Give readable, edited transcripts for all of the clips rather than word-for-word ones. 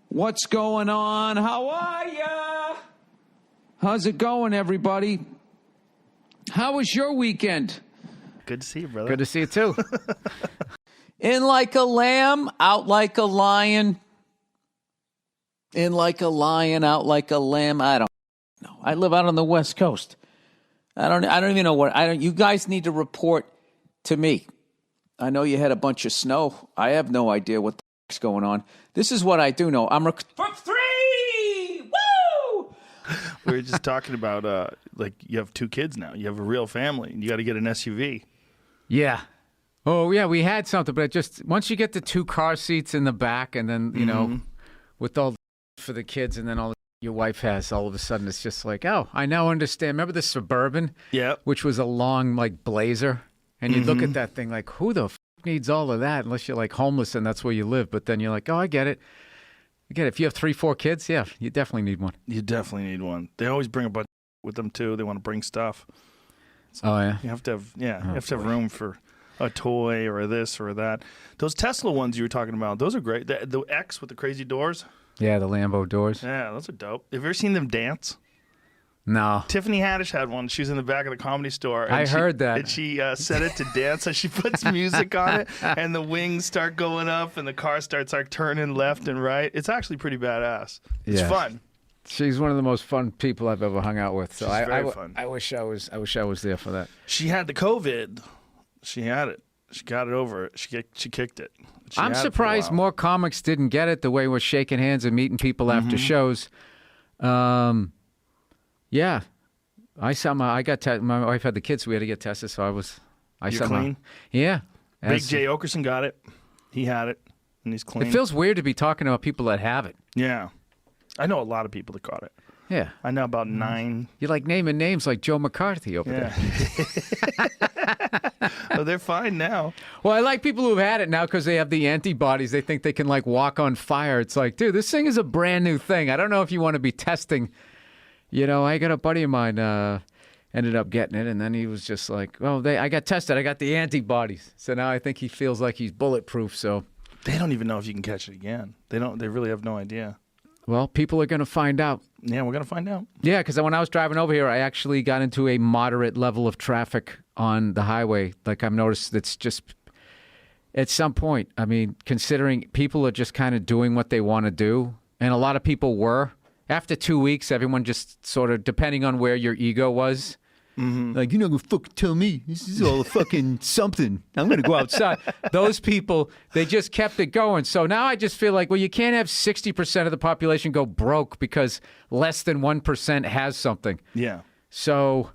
What's going on? How are ya? How's it going, everybody? How was your weekend? Good to see you, brother. Good to see you, too. In like a lamb, out like a lion. In like a lion, out like a lamb. I don't know. I live out on the West Coast. I don't even know what. You guys need to report to me. I know you had a bunch of snow. I have no idea what the f***'s going on. This is what I do know. I'm for 3. Woo! We were just talking about like you have 2 kids now. You have a real family. And you got to get an SUV. Yeah. Oh, yeah, we had something, but it just once you get the 2 car seats in the back and then, you know, with all the for the kids and then all the your wife has, all of a sudden it's just like, oh, I now understand. Remember the Suburban? Yeah. Which was a long, like, Blazer? And you look at that thing like, who the f*** needs all of that unless you're, like, homeless and that's where you live? But then you're like, oh, I get it. I get it. If you have 3, 4 kids, yeah, you definitely need one. You definitely need one. They always bring a bunch with them, too. They want to bring stuff. So oh, yeah? You have to have, you have to have room for a toy or this or that. Those Tesla ones you were talking about, those are great. The X with the crazy doors. Yeah, the Lambo doors. Yeah, those are dope. Have you ever seen them dance? No. Tiffany Haddish had one. She was in the back of the Comedy Store. And I heard that. And she set it to dance, so she puts music on it, and the wings start going up, and the car starts like turning left and right. It's actually pretty badass. It's fun. She's one of the most fun people I've ever hung out with. So She's very fun. I wish I was there for that. She had the COVID. She had it. She got it over it. She kicked it. I'm surprised more comics didn't get it the way we're shaking hands and meeting people after shows. Yeah, I saw my wife had the kids, so we had to get tested. So You're clean? Yeah. Big Jay Okerson got it. He had it, and he's clean. It feels weird to be talking about people that have it. Yeah, I know a lot of people that caught it. Yeah, I know about 9. You're like naming names like Joe McCarthy over there. Oh, they're fine now. Well, I like people who've had it now because they have the antibodies. They think they can like walk on fire. It's like, dude, this thing is a brand new thing. I don't know if you want to be testing. You know, I got a buddy of mine ended up getting it, and then he was just like, "Oh, I got tested. I got the antibodies." So now I think he feels like he's bulletproof. So they don't even know if you can catch it again. They don't. They really have no idea. Well, people are going to find out. Yeah, we're going to find out. Yeah, because when I was driving over here, I actually got into a moderate level of traffic on the highway. Like I've noticed it's just at some point, I mean, considering people are just kind of doing what they want to do, and a lot of people were. After 2 weeks, everyone just sort of, depending on where your ego was, like, you're not going to fucking tell me. This is all a fucking something. I'm going to go outside. Those people, they just kept it going. So now I just feel like, well, you can't have 60% of the population go broke because less than 1% has something. Yeah. So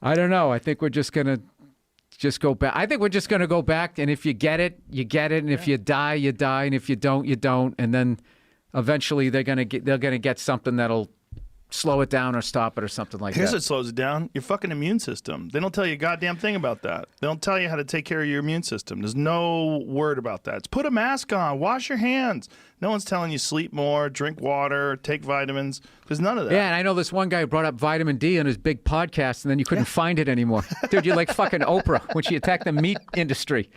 I don't know. I think we're just going to go back. I think we're just going to go back. And if you get it, you get it. And if you die, you die. And if you don't, you don't. And then eventually they're going to get something that'll slow it down or stop it or something like Here's that. what slows it down. Your fucking immune system. They don't tell you a goddamn thing about that. They don't tell you how to take care of your immune system. There's no word about that. It's put a mask on. Wash your hands. No one's telling you sleep more, drink water, take vitamins. There's none of that. Yeah, and I know this one guy who brought up vitamin D on his big podcast, and then you couldn't find it anymore. Dude, you're like fucking Oprah when she attacked the meat industry.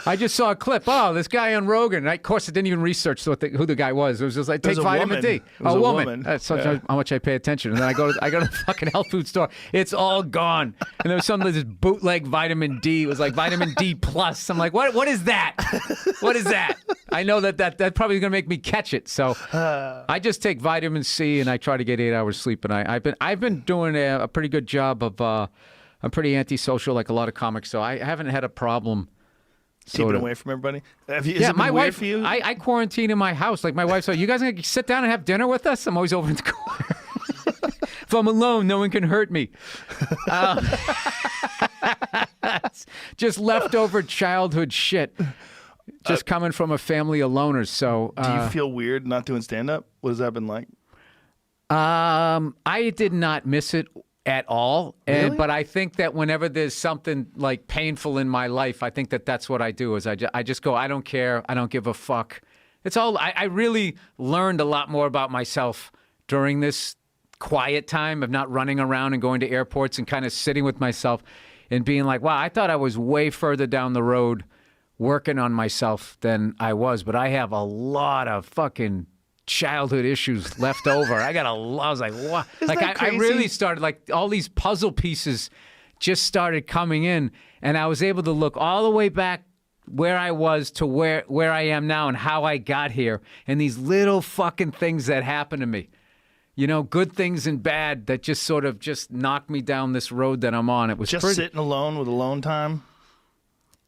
I just saw a clip. Oh, this guy on Rogan. Of course, I didn't even research who the guy was. It was just like, take vitamin D. A woman. That's how much I pay attention. And then I go to the fucking health food store. It's all gone. And there was some of this bootleg vitamin D. It was like vitamin D plus. I'm like, what is that? What is that? I know that probably is going to make me catch it. So I just take vitamin C and I try to get 8 hours sleep. And I've been doing a pretty good job of. I'm pretty antisocial, like a lot of comics. So I haven't had a problem. Keeping away from everybody? Is it my been wife, weird for you? I quarantine in my house. Like my wife said, you guys going to sit down and have dinner with us? I'm always over in the corner. If I'm alone, no one can hurt me. Just leftover childhood shit. Just coming from a family of loners. So, do you feel weird not doing stand-up? What has that been like? I did not miss it at all. Really? But I think that whenever there's something like painful in my life, I think that's what I do is I just go, I don't care. I don't give a fuck. It's all, I really learned a lot more about myself during this quiet time of not running around and going to airports and kind of sitting with myself and being like, wow, I thought I was way further down the road working on myself than I was, but I have a lot of fucking childhood issues left over. I was like, what? Like I really started, like, all these puzzle pieces just started coming in, and I was able to look all the way back where I was to where I am now and how I got here, and these little fucking things that happened to me. You know, good things and bad that just sort of just knocked me down this road that I'm on. It was just sitting alone with alone time.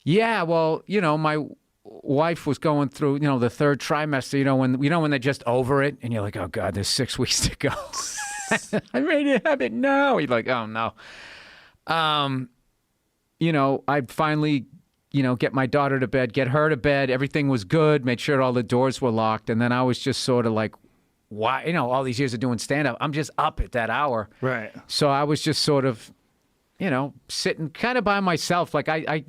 Yeah, well, you know, my wife was going through, you know, the third trimester. When they're just over it, and you're like, oh God, there's 6 weeks to go. I'm ready to have it now. You're like, oh no. You know, I'd finally, you know, get my daughter to bed, get her to bed. Everything was good. Made sure all the doors were locked, and then I was just sort of like, why, you know, all these years of doing stand-up, I'm just up at that hour. Right. So I was just sort of, you know, sitting kind of by myself. Like I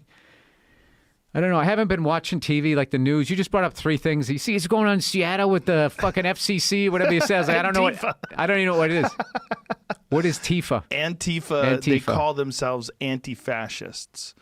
don't know. I haven't been watching TV, like the news. You just brought up 3 things. You see, it's going on in Seattle with the fucking FCC, whatever it says. Like, I don't know I don't even know what it is. What is Tifa? Antifa. They call themselves anti-fascists.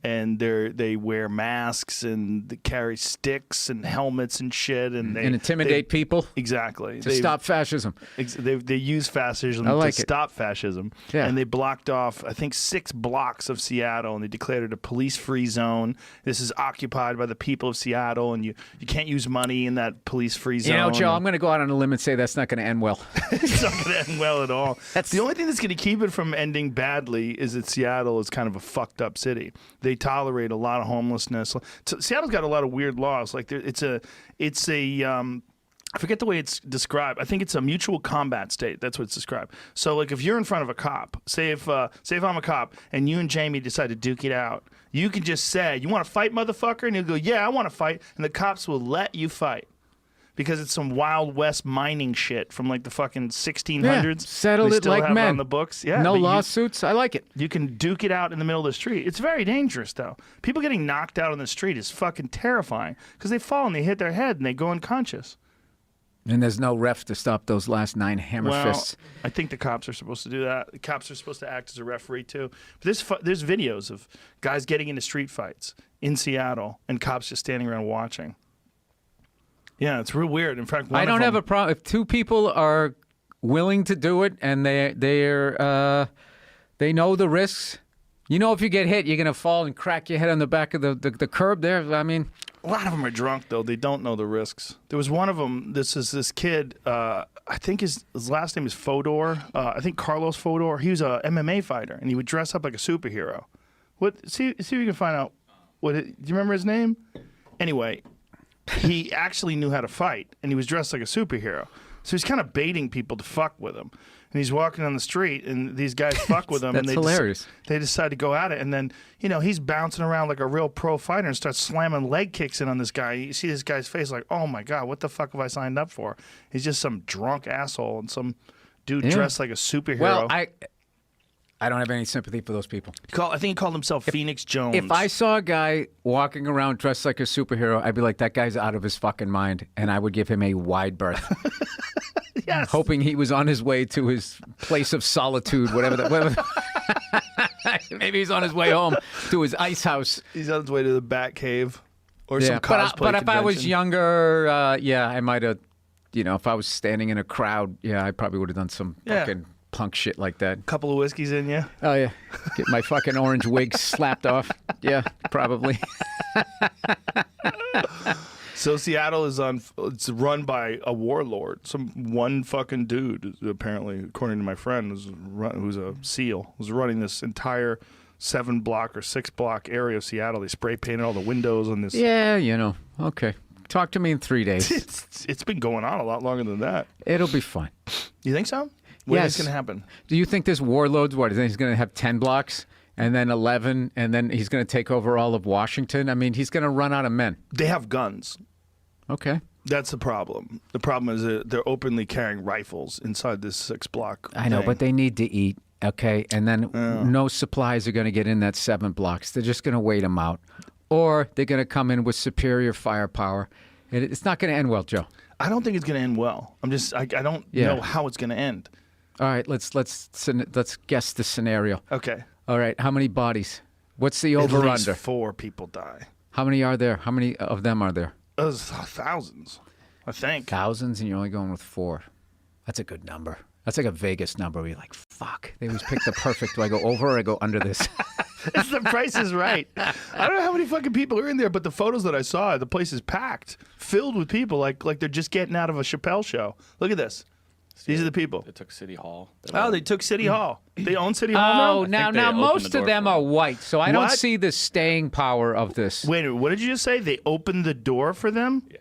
And they wear masks and they carry sticks and helmets and shit, and they intimidate people. Exactly. To stop fascism. They use fascism to stop fascism. Yeah. And they blocked off, I think, 6 blocks of Seattle, and they declared it a police-free zone. This is occupied by the people of Seattle, and you can't use money in that police-free zone. You know, Joe, I'm going to go out on a limb and say that's not going to end well. It's not going to end well at all. The only thing that's going to keep it from ending badly is that Seattle is kind of a fucked up city. They tolerate a lot of homelessness. Seattle's got a lot of weird laws. Like it's a I forget the way it's described. I think it's a mutual combat state. That's what it's described. So, like, if you're in front of a cop, say if I'm a cop and you and Jamie decide to duke it out, you can just say, "You want to fight, motherfucker?" And he'll go, "Yeah, I want to fight," and the cops will let you fight. Because it's some Wild West mining shit from like the fucking 1600s. Yeah, settled it like men. On the books. Yeah, no lawsuits. I like it. You can duke it out in the middle of the street. It's very dangerous, though. People getting knocked out on the street is fucking terrifying because they fall and they hit their head and they go unconscious. And there's no ref to stop those last 9 hammer fists. I think the cops are supposed to do that. The cops are supposed to act as a referee, too. But there's videos of guys getting into street fights in Seattle and cops just standing around watching. Yeah, it's real weird. In fact, I don't have a problem if 2 people are willing to do it and they know the risks. You know, if you get hit, you're gonna fall and crack your head on the back of the curb there. I mean, a lot of them are drunk though. They don't know the risks. There was one of them. This kid. I think his last name is Fodor. I think Carlos Fodor. He was a MMA fighter and he would dress up like a superhero. See if you can find out do you remember his name? Anyway. He actually knew how to fight, and he was dressed like a superhero. So he's kind of baiting people to fuck with him. And he's walking on the street, and these guys fuck with him. That's and hilarious. They decide to go at it. And then, you know, he's bouncing around like a real pro fighter and starts slamming leg kicks in on this guy. You see this guy's face like, oh, my God, what the fuck have I signed up for? He's just some drunk asshole and some dude dressed like a superhero. Well, I don't have any sympathy for those people. I think he called himself Phoenix Jones. If I saw a guy walking around dressed like a superhero, I'd be like, that guy's out of his fucking mind, and I would give him a wide berth. Yes. Hoping he was on his way to his place of solitude, whatever. Maybe he's on his way home to his ice house. He's on his way to the Bat Cave or some cosplay But if I was convention. younger, I might have, you know, if I was standing in a crowd, I probably would have done some fucking punk shit like that. Couple of whiskeys in you. Oh, yeah. Get my fucking orange wig slapped off. Yeah, probably. So Seattle it's run by a warlord. One fucking dude, apparently, according to my friend, who's a SEAL, was running this entire 7-block or 6-block area of Seattle. They spray painted all the windows on this. Yeah, you know. Okay. Talk to me in 3 days. It's been going on a lot longer than that. It'll be fun. You think so? What Yes. is going to happen? Do you think this warlord's he's going to have 10 blocks and then 11 and then he's going to take over all of Washington? I mean, he's going to run out of men. They have guns. Okay. That's the problem. The problem is that they're openly carrying rifles inside this 6-block I know, thing. but they need to eat, okay? And then no supplies are going to get in that 7 blocks. They're just going to wait them out. Or they're going to come in with superior firepower. It's not going to end well, Joe. I don't think it's going to end well. I don't know how it's going to end. All right, let's guess the scenario. Okay. All right, how many bodies? What's the At over-under? least 4 people die. How many are there? How many of them are there? Thousands. I think. Thousands, and you're only going with 4. That's a good number. That's like a Vegas number where you're like, fuck. They always pick the perfect. Do I go over or I go under this? It's the Price is Right. I don't know how many fucking people are in there, but the photos that I saw, the place is packed, filled with people like they're just getting out of a Chappelle show. Look at this. These are the people. They took City Hall. They took City Hall. They own City Hall now? now most the of door them for are it. white, so I don't What? see the staying power of this. Wait a minute, what did you just say? They opened the door for them? Yeah.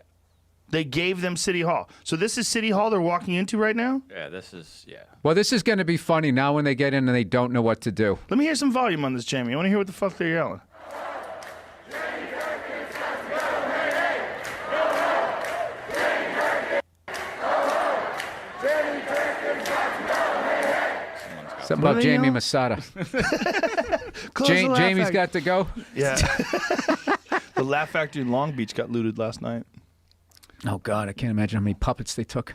They gave them City Hall. So this is City Hall they're walking into right now? Yeah, this is, yeah. Well, this is going to be funny now when they get in and they don't know what to do. Let me hear some volume on this, Jamie. I want to hear what the fuck they're yelling. Something What are about they Jamie yelling? Masada. Close the Laugh Jamie's Factory. got to go. Yeah. The Laugh Factory in Long Beach got looted last night. Oh, God, I can't imagine how many puppets they took.